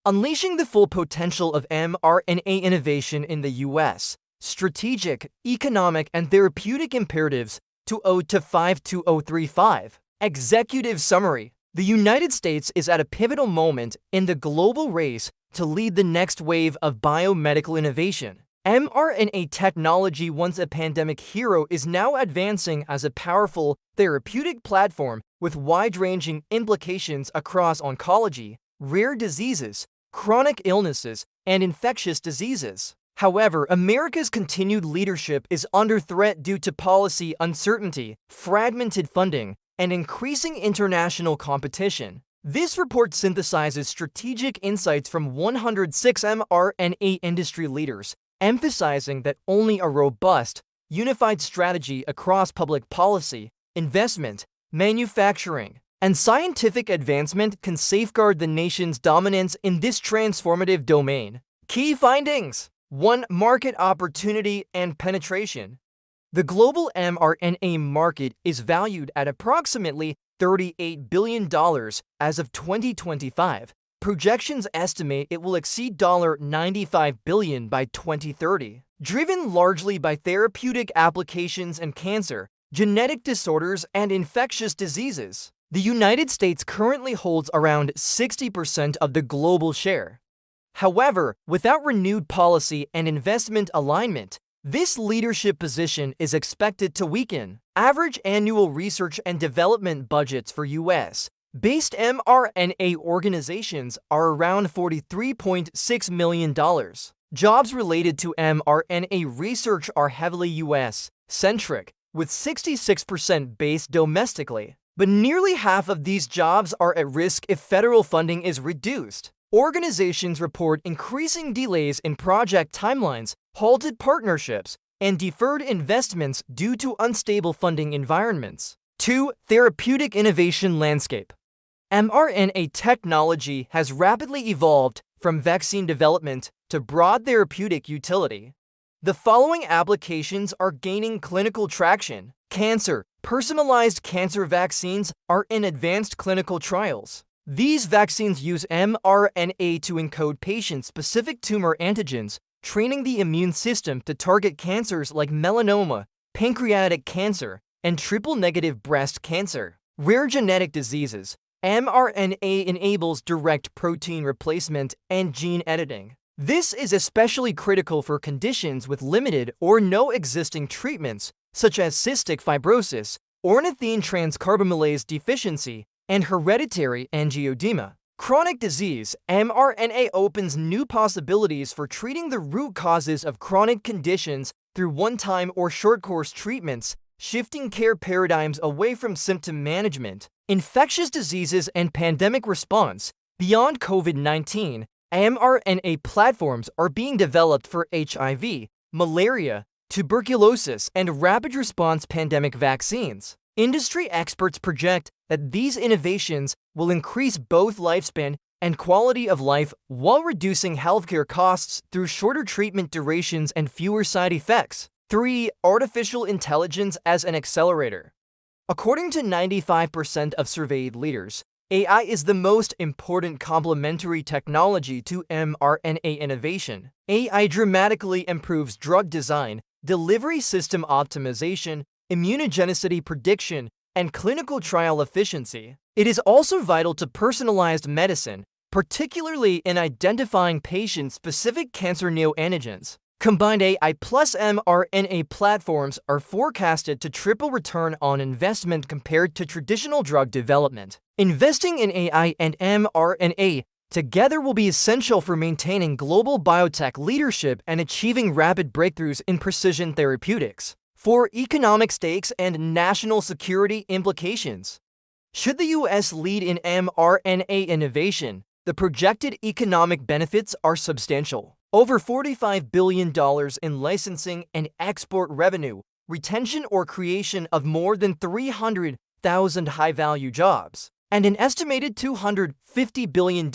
Unleashing the full potential of mRNA innovation in the U.S. Strategic, Economic, and Therapeutic Imperatives 2025-2035. Executive Summary. The United States is at a pivotal moment in the global race to lead the next wave of biomedical innovation. mRNA technology, once a pandemic hero, is now advancing as a powerful therapeutic platform with wide-ranging implications across oncology, rare diseases, chronic illnesses, and infectious diseases. However, America's continued leadership is under threat due to policy uncertainty, fragmented funding, and increasing international competition. This report synthesizes strategic insights from 106 mRNA industry leaders, emphasizing that only a robust, unified strategy across public policy, investment, manufacturing, and scientific advancement can safeguard the nation's dominance in this transformative domain. Key findings: 1. Market opportunity and penetration. The global mRNA market is valued at approximately $38 billion as of 2025. Projections estimate it will exceed $95 billion by 2030, driven largely by therapeutic applications in cancer, genetic disorders, and infectious diseases. The United States currently holds around 60% of the global share. However, without renewed policy and investment alignment, this leadership position is expected to weaken. Average annual research and development budgets for U.S.-based mRNA organizations are around $43.6 million. Jobs related to mRNA research are heavily U.S.-centric, with 66% based domestically. But nearly half of these jobs are at risk if federal funding is reduced. Organizations report increasing delays in project timelines, halted partnerships, and deferred investments due to unstable funding environments. 2. Therapeutic innovation landscape. mRNA technology has rapidly evolved from vaccine development to broad therapeutic utility. The following applications are gaining clinical traction. Cancer. Personalized cancer vaccines are in advanced clinical trials. These vaccines use mRNA to encode patient-specific tumor antigens, training the immune system to target cancers like melanoma, pancreatic cancer, and triple-negative breast cancer. Rare genetic diseases. mRNA enables direct protein replacement and gene editing. This is especially critical for conditions with limited or no existing treatments, such as cystic fibrosis, ornithine transcarbamylase deficiency, and hereditary angioedema. Chronic disease. mRNA opens new possibilities for treating the root causes of chronic conditions through one-time or short-course treatments, shifting care paradigms away from symptom management. Infectious diseases and pandemic response. Beyond COVID-19, mRNA platforms are being developed for HIV, malaria, tuberculosis, and rapid response pandemic vaccines. Industry experts project that these innovations will increase both lifespan and quality of life while reducing healthcare costs through shorter treatment durations and fewer side effects. 3. Artificial intelligence as an accelerator. According to 95% of surveyed leaders, AI is the most important complementary technology to mRNA innovation. AI dramatically improves drug design, delivery system optimization, immunogenicity prediction, and clinical trial efficiency. It is also vital to personalized medicine, particularly in identifying patient-specific cancer neoantigens. Combined AI plus mRNA platforms are forecasted to triple return on investment compared to traditional drug development. Investing in AI and mRNA together will be essential for maintaining global biotech leadership and achieving rapid breakthroughs in precision therapeutics. 4. Economic stakes and national security implications. Should the U.S. lead in mRNA innovation, the projected economic benefits are substantial. Over $45 billion in licensing and export revenue, retention or creation of more than 300,000 high-value jobs, and an estimated $250 billion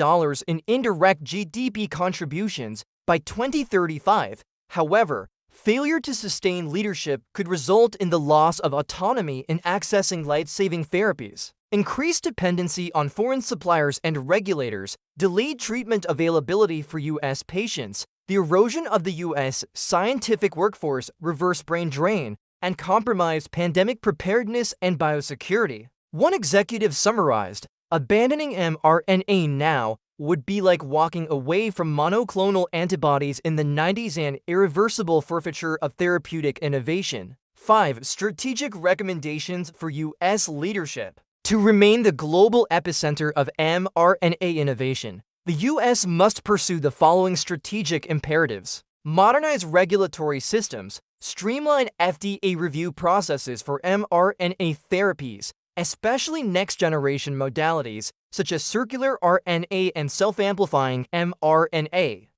in indirect GDP contributions by 2035. However, Failure to sustain leadership could result in the loss of autonomy in accessing life-saving therapies. Increased dependency on foreign suppliers and regulators, delayed treatment availability for U.S. patients, the erosion of the U.S. scientific workforce, reverse brain drain, and compromised pandemic preparedness and biosecurity. One executive summarized, "Abandoning mRNA now would be like walking away from monoclonal antibodies in the 90s and irreversible forfeiture of therapeutic innovation." 5. Strategic recommendations for U.S. leadership. To remain the global epicenter of mRNA innovation, the U.S. must pursue the following strategic imperatives: modernize regulatory systems, streamline FDA review processes for mRNA therapies, especially next-generation modalities such as circular RNA and self-amplifying mRNA.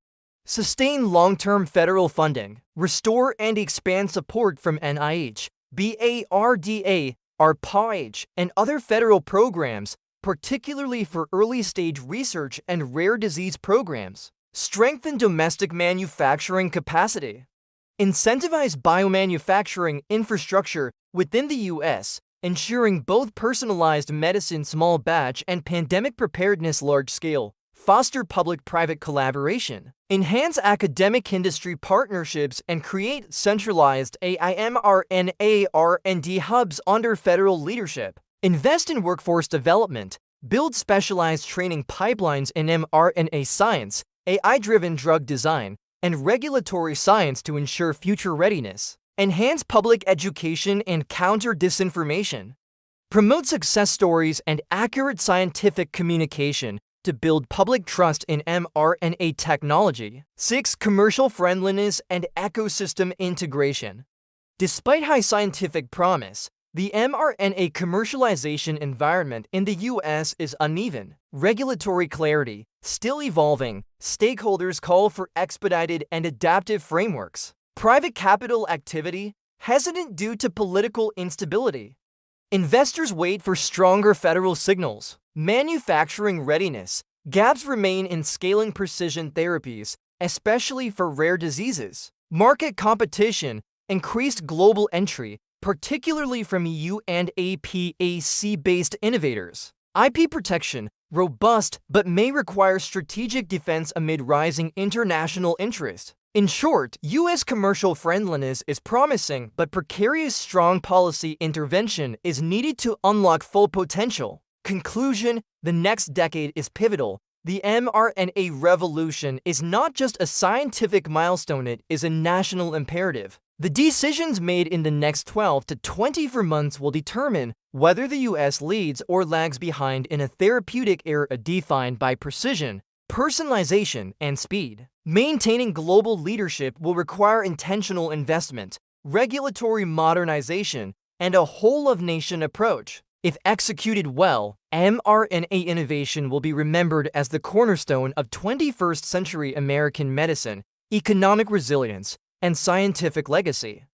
Sustain long-term federal funding, restore and expand support from NIH, BARDA, 𝗵𝗡, and other federal programs, particularly for early-stage research and rare disease programs. Strengthen domestic manufacturing capacity. Incentivize biomanufacturing infrastructure within the U.S., ensuring both personalized medicine small batch and pandemic preparedness large scale. Foster public-private collaboration. Enhance academic industry partnerships and create centralized AI-mRNA R&D hubs under federal leadership. Invest in workforce development. Build specialized training pipelines in mRNA science, AI-driven drug design, and regulatory science to ensure future readiness. Enhance public education and counter disinformation. Promote success stories and accurate scientific communication to build public trust in mRNA technology. 6. Commercial friendliness and ecosystem integration. Despite high scientific promise, the mRNA commercialization environment in the U.S. is uneven. Regulatory clarity still evolving. Stakeholders call for expedited and adaptive frameworks. Private capital activity hesitant due to political instability. Investors wait for stronger federal signals. Manufacturing readiness. Gaps remain in scaling precision therapies, especially for rare diseases. Market competition. Increased global entry, particularly from EU and APAC-based innovators. IP protection. Robust, but may require strategic defense amid rising international interest. In short, U.S. commercial friendliness is promising, but precarious strong policy intervention is needed to unlock full potential. Conclusion: the next decade is pivotal. The mRNA revolution is not just a scientific milestone, it is a national imperative. The decisions made in the next 12 to 24 months will determine whether the U.S. leads or lags behind in a therapeutic era defined by precision, personalization, and speed. Maintaining global leadership will require intentional investment, regulatory modernization, and a whole-of-nation approach. If executed well, mRNA innovation will be remembered as the cornerstone of 21st-century American medicine, economic resilience, and scientific legacy.